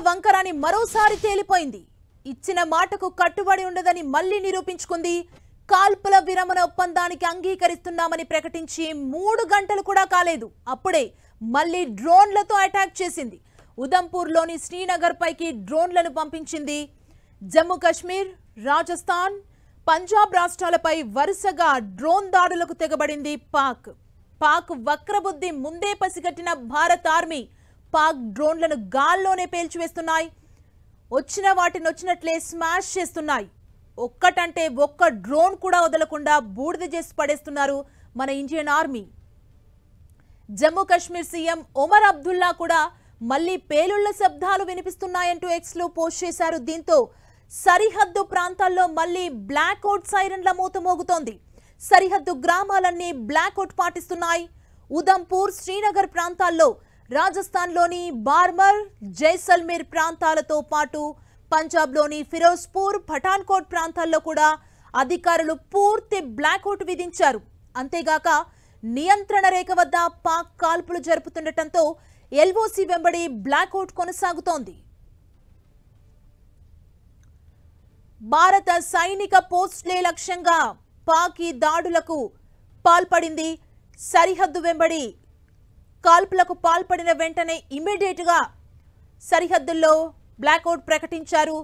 వంకరాని మరోసారి తేలిపోయింది. ఇచ్చిన మాటకు కట్టుబడి ఉండదని మళ్లీ నిరూపించుకుంది. కాల్పుల విరమణ ఒప్పందానికి అంగీకరిస్తున్నామని ప్రకటించి 3 గంటలు కూడా కాలేదు. అప్పుడే మళ్లీ డ్రోన్లతో అటాక్ చేసింది. ఉదంపూర్లోని శ్రీనగర్ పైకి డ్రోన్లను పంపించింది. జమ్మూ కాశ్మీర్, రాజస్థాన్, పంజాబ్ రాష్ట్రాలపై వరుసగా డ్రోన్ దాడులకు తెగబడింది పాక్ వక్రబుద్ధి ముందే పసిగట్టిన భారత ఆర్మీ పాక్ డ్రోన్లను గాల్లోనే పేల్చివేస్తున్నాయి. వచ్చిన వాటిని వచ్చినట్లే స్మాష్ చేస్తున్నాయి. ఒక్కటంటే ఒక్క డ్రోన్ కూడా వదలకుండా బూడిద చేసి పడేస్తున్నారు మన Indian army. Jammu Kashmir CM Omar Abdullah కూడా మళ్లీ పేలుళ్ల శబ్దాలు వినిపిస్తున్నాయంటూ ఎక్స్ లో పోస్ట్ చేశారు. దీంతో సరిహద్దు ప్రాంతాల్లో మళ్లీ బ్లాక్అవుట్ సైరన్ల మూత మోగుతోంది. సరిహద్దు గ్రామాలన్నీ బ్లాక్అవుట్ పాటిస్తున్నాయి. ఉదంపూర్, శ్రీనగర్ ప్రాంతాల్లో, రాజస్థాన్లోని బార్మర్, జైసల్మేర్ ప్రాంతాలతో పాటు పంజాబ్లోని ఫిరోజ్పూర్, పఠాన్కోట్ ప్రాంతాల్లో కూడా అధికారులు పూర్తి బ్లాక్అవుట్ విధించారు. అంతేగాక నియంత్రణ రేఖ వద్ద పాక్ కాల్పులు జరుపుతుండటంతో ఎల్ఓసి వెంబడి బ్లాక్అవుట్ కొనసాగుతోంది. భారత సైనిక పోస్టులే లక్ష్యంగా పాక్ ఈ దాడులకు పాల్పడింది. సరిహద్దు వెంబడి కాల్పులకు పాల్పడిన వెంటనే ఇమ్మీడియట్ గా సరిహద్దుల్లో బ్లాక్అవుట్ ప్రకటించారు.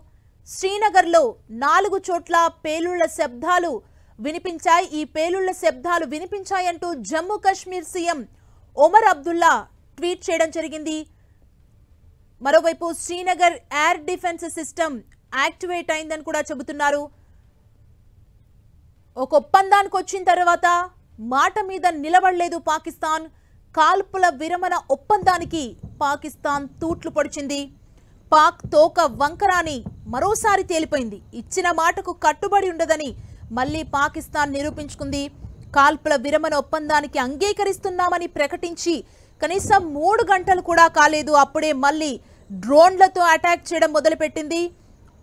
శ్రీనగర్లో 4 చోట్ల పేలుళ్ల శబ్దాలు వినిపించాయి. ఈ పేలుళ్ల శబ్దాలు వినిపించాయంటూ జమ్మూ కాశ్మీర్ సీఎం ఒమర్ అబ్దుల్లా ట్వీట్ చేయడం జరిగింది. మరోవైపు Srinagar air defence system activate అయిందని కూడా చెబుతున్నారు. ఒక ఒప్పందానికి వచ్చిన తర్వాత మాట మీద నిలబడలేదు పాకిస్తాన్. కాల్పుల విరమణ ఒప్పందానికి పాకిస్తాన్ తూట్లు పొడిచింది. పాక్ తోక వంకరాని మరోసారి తేలిపోయింది. ఇచ్చిన మాటకు కట్టుబడి ఉండదని మళ్లీ పాకిస్తాన్ నిరూపించుకుంది. కాల్పుల విరమణ ఒప్పందానికి అంగీకరిస్తున్నామని ప్రకటించి కనీసం 3 గంటలు కూడా కాలేదు. అప్పుడే మళ్లీ డ్రోన్లతో అటాక్ చేయడం మొదలుపెట్టింది.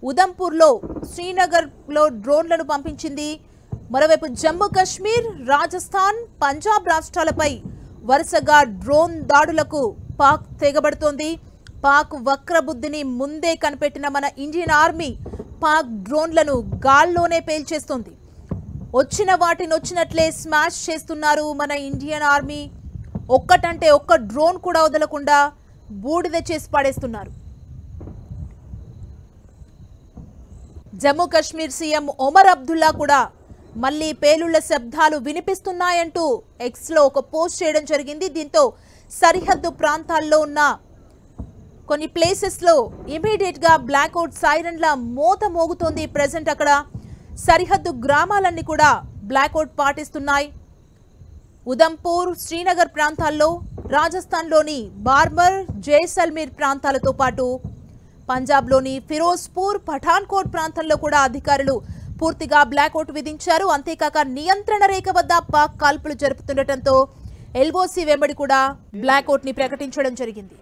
ఉదంపూర్లో, శ్రీనగర్లో డ్రోన్లను పంపించింది. మరోవైపు జమ్మూ కాశ్మీర్, రాజస్థాన్, పంజాబ్ రాష్ట్రాలపై వరుసగా డ్రోన్ దాడులకు పాక్ తెగబడుతోంది. పాక్ వక్రబుద్ధిని ముందే కనిపెట్టిన మన ఇండియన్ ఆర్మీ పాక్ డ్రోన్లను గాల్లోనే పేల్చేస్తోంది. వచ్చిన వాటిని వచ్చినట్లే స్మాష్ చేస్తున్నారు మన ఇండియన్ ఆర్మీ. ఒక్కటంటే ఒక్క డ్రోన్ కూడా వదలకుండా బూడిద చేసి పడేస్తున్నారు. జమ్మూ కాశ్మీర్ సీఎం ఒమర్ అబ్దుల్లా కూడా మళ్లీ పేలుళ్ల శబ్దాలు వినిపిస్తున్నాయంటూ ఎక్స్ లో ఒక పోస్ట్ చేయడం జరిగింది. దీంతో సరిహద్దు ప్రాంతాల్లో ఉన్న కొన్ని ప్లేసెస్ లో ఇమీడియట్ గా బ్లాక్అవుట్ సైరన్ల మోత మోగుతోంది. ప్రెసెంట్ అక్కడ సరిహద్దు గ్రామాలన్నీ కూడా బ్లాక్అవుట్ పాటిస్తున్నాయి. ఉదంపూర్, శ్రీనగర్ ప్రాంతాల్లో, రాజస్థాన్లోని బార్మర్, జైసల్మేర్ ప్రాంతాలతో పాటు పంజాబ్లోని ఫిరోజ్పూర్, పఠాన్కోట్ ప్రాంతాల్లో కూడా అధికారులు పూర్తిగా బ్లాక్అవుట్ విధించారు. అంతేకాక నియంత్రణ రేఖ వద్ద పాక్ కాల్పులు జరుపుతుండటంతో ఎల్ఓసి వెంబడి కూడా బ్లాక్అవుట్ ని ప్రకటించడం జరిగింది.